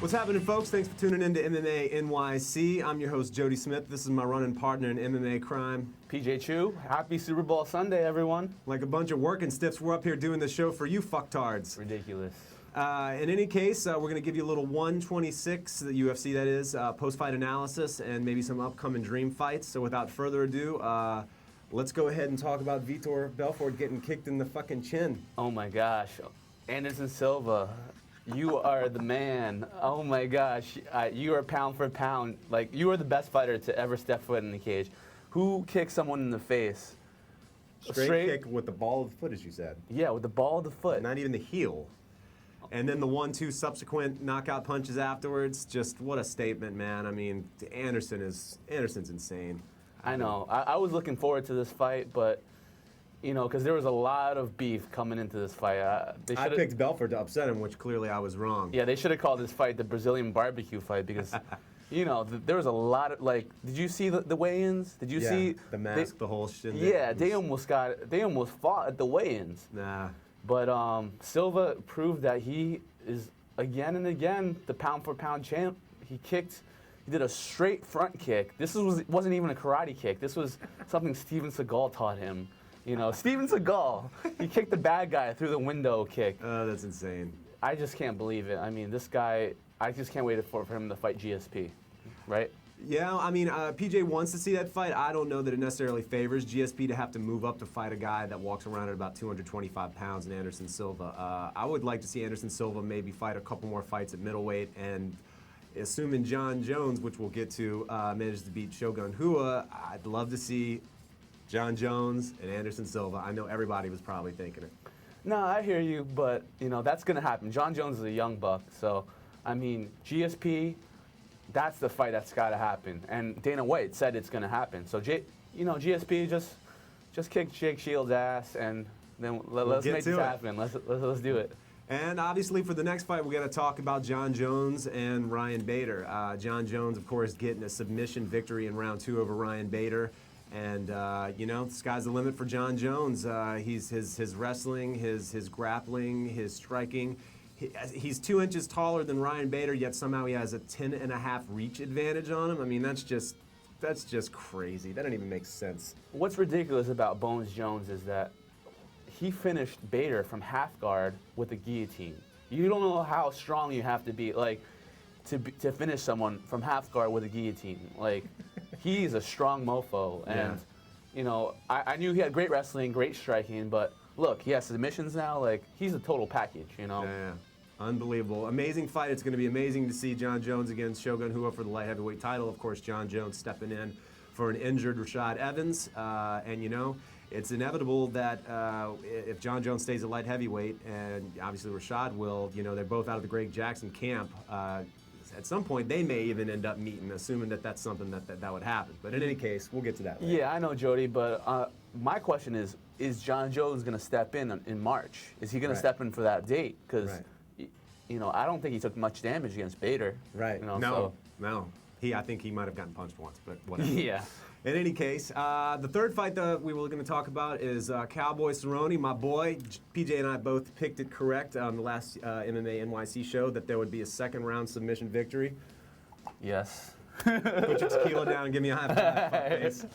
What's happening, folks? Thanks for tuning in to MMA NYC. I'm your host, Jody Smith. This is my running partner in MMA crime, PJ Chu. Happy Super Bowl Sunday, everyone. Like a bunch of working stiffs, we're up here doing this show for you fucktards. Ridiculous. In any case, we're going to give you a little 126, the UFC that is, post-fight analysis and maybe some upcoming dream fights. So without further ado, let's go ahead and talk about Vitor Belfort getting kicked in the fucking chin. Oh my gosh. Anderson Silva, you are the man. Oh my gosh. You are pound for pound. Like, you are the best fighter to ever step foot in the cage. Who kicked someone in the face? Straight kick with the ball of the foot, as you said. Yeah, with the ball of the foot. Not even the heel. And then the 1-2 subsequent knockout punches afterwards. Just what a statement, man. I mean, Anderson's insane. I know. I was looking forward to this fight, but, you know, because there was a lot of beef coming into this fight. I picked Belfort to upset him, which clearly I was wrong. Yeah, they should have called this fight the Brazilian barbecue fight because, you know, there was a lot of, like, did you see the weigh-ins? Did you see? The mask, the whole shit? Yeah, they almost fought at the weigh-ins. Nah. But Silva proved that he is, again and again, the pound-for-pound champ. He did a straight front kick. This wasn't even a karate kick. This was something Steven Seagal taught him. You know, Steven Seagal, he kicked the bad guy through the window kick. Oh, that's insane. I just can't believe it. I mean, this guy, I just can't wait for him to fight GSP, right? Yeah, I mean, PJ wants to see that fight. I don't know that it necessarily favors GSP to have to move up to fight a guy that walks around at about 225 pounds in Anderson Silva. I would like to see Anderson Silva maybe fight a couple more fights at middleweight, and assuming John Jones, which we'll get to, manages to beat Shogun Rua, I'd love to see John Jones and Anderson Silva. I know everybody was probably thinking it. No, I hear you, but, you know, that's going to happen. John Jones is a young buck, so, I mean, GSP, that's the fight that's got to happen. And Dana White said it's going to happen. So, GSP just kick Jake Shields' ass, and then let's make this happen. Let's do it. And obviously for the next fight, we got to talk about John Jones and Ryan Bader. John Jones, of course, getting a submission victory in round 2 over Ryan Bader. And, you know, the sky's the limit for John Jones. He's his wrestling, his grappling, his striking. He's 2 inches taller than Ryan Bader, yet somehow he has a 10.5 reach advantage on him. I mean, that's just crazy. That doesn't even make sense. What's ridiculous about Bones Jones is that he finished Bader from half guard with a guillotine. You don't know how strong you have to be, like, to finish someone from half guard with a guillotine. Like, he's a strong mofo, and you know, I knew he had great wrestling, great striking, but look, he has submissions now. Like, he's a total package, you know. Yeah. Unbelievable. Amazing fight. It's going to be amazing to see John Jones against Shogun Rua for the light heavyweight title. Of course, John Jones stepping in for an injured Rashad Evans. And, you know, it's inevitable that if John Jones stays at light heavyweight, and obviously Rashad will, you know, they're both out of the Greg Jackson camp, at some point they may even end up meeting, assuming that that's something that would happen. But in any case, we'll get to that later. Yeah, I know, Jody, but my question is John Jones going to step in March? Is he going to step in for that date? Because, you know, I don't think he took much damage against Bader. Right. You know, no. I think he might have gotten punched once, but whatever. Yeah. In any case, the third fight that we were going to talk about is Cowboy Cerrone, my boy. PJ and I both picked it correct on the last MMA NYC show that there would be a second round submission victory. Yes. Put your tequila down and give me a high five. Face.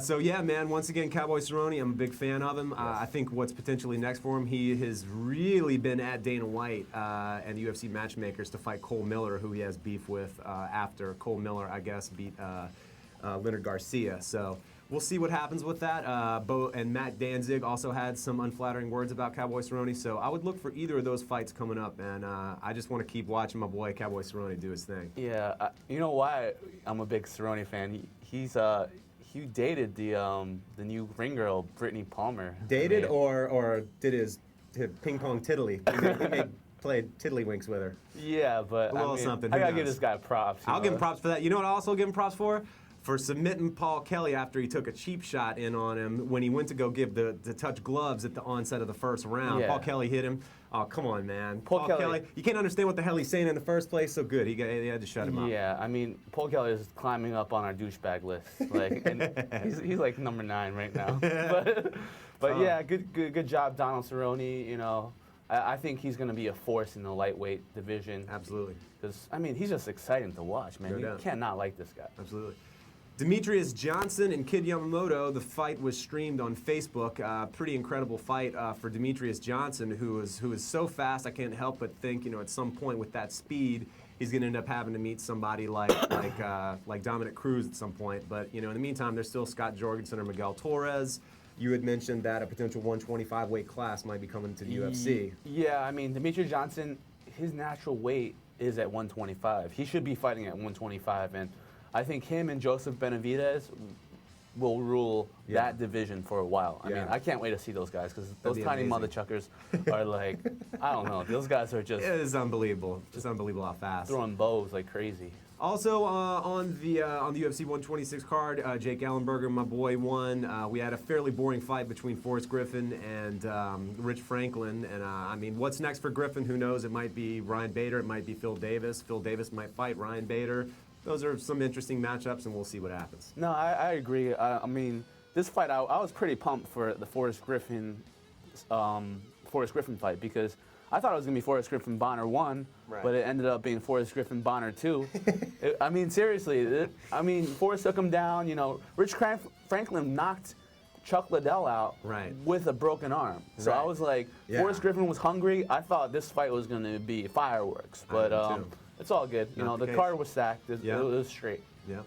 So yeah, man, once again, Cowboy Cerrone, I'm a big fan of him. Yes. I think what's potentially next for him, he has really been at Dana White and the UFC matchmakers to fight Cole Miller, who he has beef with after Cole Miller, I guess, beat Leonard Garcia. So we'll see what happens with that. Bo and Matt Danzig also had some unflattering words about Cowboy Cerrone, so I would look for either of those fights coming up, and I just want to keep watching my boy Cowboy Cerrone do his thing. Yeah, you know why I'm a big Cerrone fan? He dated the new ring girl, Brittany Palmer. Dated or did his ping pong tiddly? He played tiddlywinks with her. Yeah, but a little something. I gotta give this guy props. I'll give him props for that. You know what I'll also give him props for? For submitting Paul Kelly after he took a cheap shot in on him when he went to go give the touch gloves at the onset of the first round. Yeah. Paul Kelly hit him. Oh, come on, man. Paul Kelly, you can't understand what the hell he's saying in the first place. So good. He had to shut him up. Yeah, I mean, Paul Kelly is climbing up on our douchebag list. Like, and he's like number 9 right now. But yeah, good job, Donald Cerrone. You know, I think he's going to be a force in the lightweight division. Absolutely. Because, I mean, he's just exciting to watch, man. No You doubt. cannot like this guy. Absolutely. Demetrius Johnson and Kid Yamamoto, the fight was streamed on Facebook. Pretty incredible fight for Demetrius Johnson, who is so fast. I can't help but think, at some point with that speed, he's going to end up having to meet somebody like Dominic Cruz at some point. But, in the meantime, there's still Scott Jorgensen or Miguel Torres. You had mentioned that a potential 125 weight class might be coming to the UFC. Yeah, I mean, Demetrius Johnson, his natural weight is at 125. He should be fighting at 125, and I think him and Joseph Benavidez will rule that division for a while. I mean, I can't wait to see those guys, because those tiny mother chuckers are like, I don't know, those guys are just... It is unbelievable. It's unbelievable how fast. Throwing bows like crazy. Also on the UFC 126 card, Jake Ellenberger, my boy, won. We had a fairly boring fight between Forrest Griffin and Rich Franklin. And I mean, what's next for Griffin? Who knows? It might be Ryan Bader. It might be Phil Davis. Phil Davis might fight Ryan Bader. Those are some interesting matchups, and we'll see what happens. No, I agree. I mean, this fight, I was pretty pumped for the Forrest Griffin fight, because I thought it was going to be Forrest Griffin Bonner 1, but it ended up being Forrest Griffin Bonner 2. I mean, seriously, Forrest took him down. Rich Franklin knocked Chuck Liddell out with a broken arm. So I was like, Forrest Griffin was hungry. I thought this fight was going to be fireworks, but it's all good. The card was stacked. It was straight. Yeah.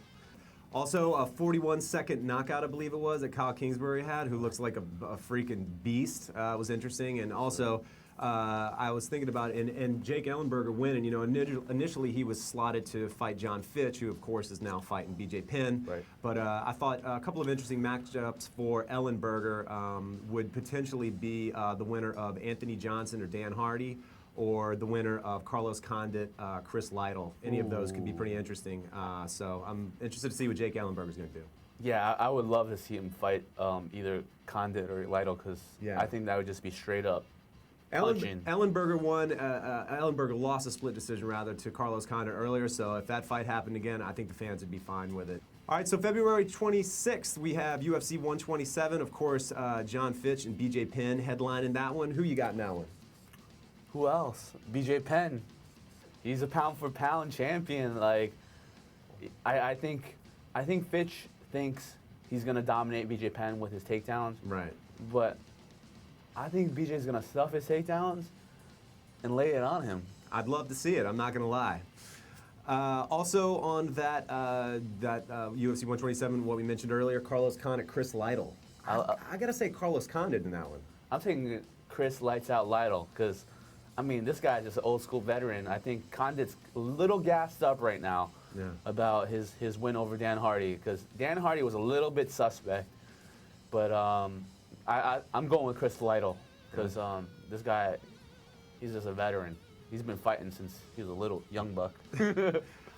Also, a 41-second knockout, I believe it was, that Kyle Kingsbury had, who looks like a freaking beast, was interesting. And also, I was thinking about it, and Jake Ellenberger winning. Initially he was slotted to fight John Fitch, who of course is now fighting BJ Penn. Right. But I thought a couple of interesting matchups for Ellenberger would potentially be the winner of Anthony Johnson or Dan Hardy, or the winner of Carlos Condit, Chris Lytle. Any of those could be pretty interesting. So I'm interested to see what Jake Ellenberger's going to do. Yeah, I would love to see him fight either Condit or Lytle, because I think that would just be straight up. Ellenberger won. Ellenberger lost a split decision to Carlos Condit earlier. So if that fight happened again, I think the fans would be fine with it. All right. So February 26th, we have UFC 127. Of course, John Fitch and BJ Penn headlining that one. Who you got in that one? Who else? BJ Penn. He's a pound-for-pound champion. Like, I think Fitch thinks he's gonna dominate BJ Penn with his takedowns. Right. But I think BJ's gonna stuff his takedowns and lay it on him. I'd love to see it. I'm not gonna lie. Also on that UFC 127, what we mentioned earlier, Carlos Condit, Chris Lytle. I gotta say Carlos Condit in that one. I'm taking Chris Lights Out Lytle, because this guy's just an old school veteran. I think Condit's a little gassed up right now about his win over Dan Hardy, because Dan Hardy was a little bit suspect. But I'm going with Chris Lytle, because this guy, he's just a veteran. He's been fighting since he was a little young buck.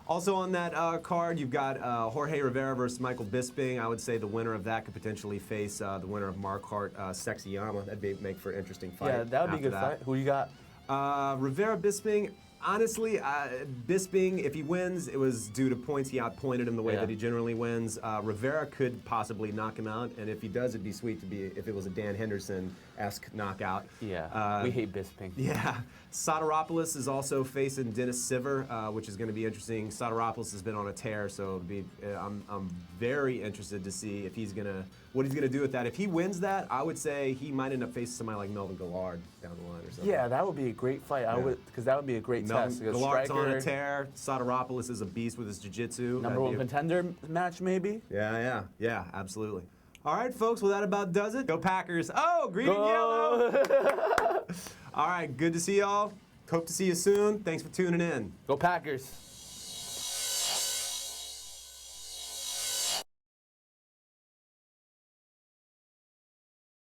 Also on that card, you've got Jorge Rivera versus Michael Bisping. I would say the winner of that could potentially face the winner of Mark Hart, Sexyama. That'd make for an interesting fight. Yeah, that would be a good fight. Who you got? Rivera Bisping. Honestly, Bisping, if he wins, it was due to points. He outpointed him the way that he generally wins. Rivera could possibly knock him out, and if he does, it'd be sweet to be if it was a Dan Henderson-esque knockout. Yeah, we hate Bisping. Yeah. Soteropoulos is also facing Dennis Siver, which is going to be interesting. Soteropoulos has been on a tear, so I'm very interested to see if what he's gonna do with that. If he wins that, I would say he might end up facing somebody like Melvin Gillard down the line or something. Yeah, that would be a great fight. Because that would be a great test. Gillard's on a tear. Soteropoulos is a beast with his jiu-jitsu. Number one contender match, maybe? Yeah, absolutely. All right, folks, well, that about does it. Go Packers. Oh, green and yellow. All right, good to see y'all. Hope to see you soon. Thanks for tuning in. Go Packers.